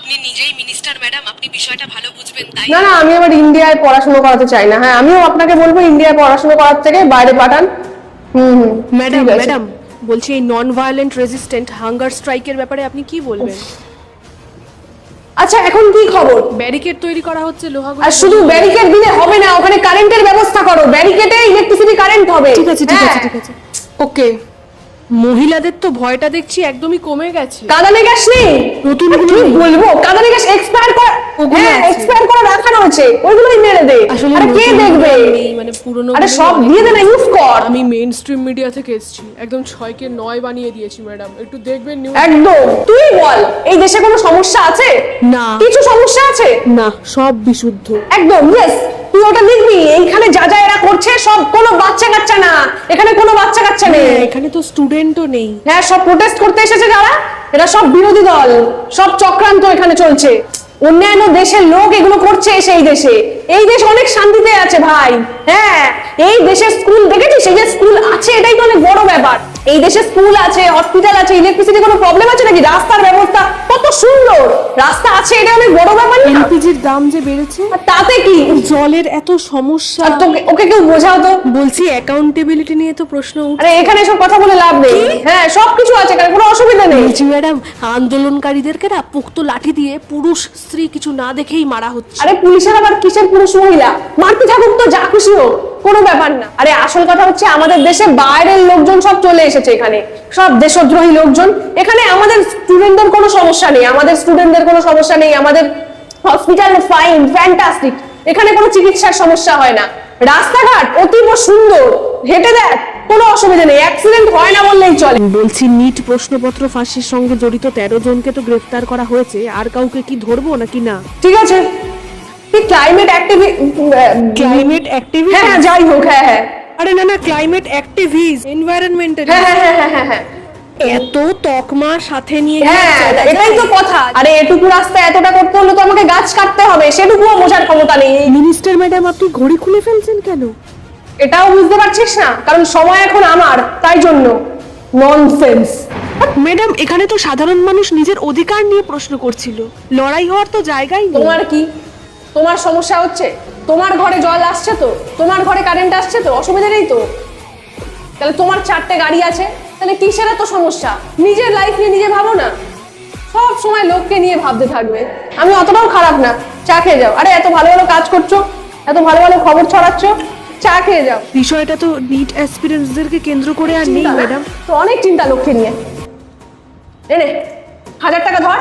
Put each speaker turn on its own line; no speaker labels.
আপনি নিজেই minister madam, আপনি বিষয়টা ভালো বুঝবেন তাই।
না না, আমি আবার ইন্ডিয়ায় পড়াশোনা করাতে চাই না। হ্যাঁ, আমিও আপনাকে বলবো ইন্ডিয়ায় পড়াশোনা করার থেকে বাইরে পাঠান।
ম্যাডাম ম্যাডাম বলছি, এই নন ভায়োলেন্ট রেজিস্ট্যান্ট হাঙ্গার স্ট্রাইকের ব্যাপারে আপনি কি বলবেন?
আচ্ছা, এখন কি খবর?
ব্যারিকেড তৈরি করা হচ্ছে লোহাগুলো।
আর শুধু ব্যারিকেড দিলে হবে না, ওখানে কারেন্টের ব্যবস্থা করো। ব্যারিকেডে ইলেকট্রিসিটি কারেন্ট হবে।
ঠিক আছে ঠিক আছে
হ্যাঁ।
ঠিক আছে, ওকে। মহিলাদের তো ভয়টা দেখছি একদমই কমে গেছে।
কাঁদানে গ্যাস নেই,
নতুন
কি বলবো, কাঁদানে গ্যাস এক্সপায়ার করা,
ওগুলো
হ্যাঁ
আছে।
এক্সপায়ার করা রাখানো আছে, ওইগুলোই মেরে দে।
আসলে
আরে কে
নতুন
দেখবে?
নেই, মানে পুরনো
আরে সব দিয়ে দে না, ইউজ কর।
আমি মেইন স্ট্রিম মিডিয়া থেকে এসেছি, একদম 6কে 9 বানিয়ে দিয়েছি ম্যাডাম, একটু দেখবেন নিউজ।
একদম। তুই বল, এই দেশে কোনো সমস্যা আছে?
না
কিছু সমস্যা আছে?
না, সব বিশুদ্ধ।
একদম, ইয়েস। তুই ওটা দেখবি, এইখানে যা যা এরা করছে সব কোনো বাচ্চা কাচ্চা না, এখানে কোনো বাচ্চা কাচ্চা নেই।
এখানে তো স্টুডেন্টও নেই।
হ্যাঁ, সব প্রোটেস্ট করতে এসেছে যারা, এরা সব বিরোধী দল, সব চক্রান্ত এখানে চলছে। অন্যান্য দেশের লোক এগুলো করছে সেই দেশে। এই দেশ অনেক শান্তিতে আছে ভাই। হ্যাঁ, এই দেশের স্কুল দেখেছিস, এই যে স্কুল আছে এটাই তো অনেক বড় ব্যাপার। এই দেশে স্কুল আছে, হসপিটাল আছে, ইলেকট্রিসিটি কোনো প্রবলেম আছে নাকি? রাস্তার ব্যবস্থা কত সুন্দর, রাস্তা আছে, এটা অনেক বড় ব্যাপার না?
এলপিজির দাম যে বেড়েছে,
আর তাতে কি?
জলের এত সমস্যা।
আর তোকে ওকে কেউ বোঝাও তো।
বলছি অ্যাকাউন্টেবিলিটি নিয়ে তো প্রশ্ন উঠছে।
আরে এখানে এসব কথা বলে লাভ নেই। হ্যাঁ, সবকিছু আছে, এখানে কোনো অসুবিধা নেই।
বলছি ম্যাডাম, আন্দোলনকারীদেরকে না পোক্ত লাঠি দিয়ে পুরুষ স্ত্রী কিছু না দেখেই মারা হচ্ছে।
আরে পুলিশের আবার কিসের পুরুষ মহিলা? মারতে থাকুক তো, যা খুশি হোক, কোনো ব্যাপার না। আরে আসল কথা হচ্ছে আমাদের দেশে বাইরের লোকজন সব চলে এসেছে এখানে, সব দেশদ্রোহী লোকজন। এখানে আমাদের স্টুডেন্টদের কোনো সমস্যা নেই, আমাদের স্টুডেন্টদের কোনো সমস্যা নেই, আমাদের হসপিটাল ফাইন, ফ্যান্টাস্টিক, এখানে কোনো চিকিৎসার সমস্যা হয় না। রাস্তাঘাট অতীব সুন্দর, হেঁটে দেখ, কোনো অসুবিধা নেই, অ্যাক্সিডেন্ট হয় না বললেই চলে।
বলছি নিট প্রশ্নপত্র ফাঁসির সঙ্গে জড়িত 13 জনকে তো গ্রেফতার করা হয়েছে, আর কাউকে কি ধরবো নাকি না?
ঠিক আছে, ক্লাইমেট
ক্লাইমেট অ্যাক্টিভিস্ট।
হ্যাঁ যাই হোক, হ্যাঁ হ্যাঁ
আরে না না, ক্লাইমেট অ্যাক্টিভিস্ট, এনভায়রনমেন্টাল।
হ্যাঁ হ্যাঁ হ্যাঁ হ্যাঁ হ্যাঁ
এত তকমা সাথে নিয়ে
হ্যাঁ, এটাই তো কথা। আরে এটুকু রাস্তা এতটা করতে হলে তো আমাকে গাছ কাটতে হবে, সেটুকুও বোঝার ক্ষমতা নেই।
মিনিস্টার ম্যাডাম, আপনি ঘড়ি খুলে ফেলছেন কেন?
এটাও বুঝতে পারছিস না? কারণ সময় এখন আমার, তাই জন্য। ননসেন্স।
ম্যাডাম, এখানে তো সাধারণ মানুষ নিজের অধিকার নিয়ে প্রশ্ন করছিল, লড়াই হওয়ার তো জায়গাই নেই।
তোমার কি? তোমার সমস্যা হচ্ছে? তোমার ঘরে জল আসছে তো, তোমার ঘরে কারেন্ট আসছে তো, অসুবিধা নেই তো। তাহলে তোমার 4টে গাড়ি আছে, তাহলে কিসের এত সমস্যা? নিজের লাইফ নিয়ে নিজে ভাবো না, সব সময় লোককে নিয়ে ভাবতে থাকবে। আমি অতটাও খারাপ না, চা খেয়ে যাও। আরে এত ভালো ভালো কাজ করছো, এত ভালো ভালো খবর ছড়াচ্ছ, চা খেয়ে যাও।
বিষয়টা তো নিট অ্যাসপিরেন্টসদেরকে কেন্দ্র করে আর নেই ম্যাডাম।
তো অনেক চিন্তা লক্ষ্যে নিয়ে। এনে 1000 টাকা ধর।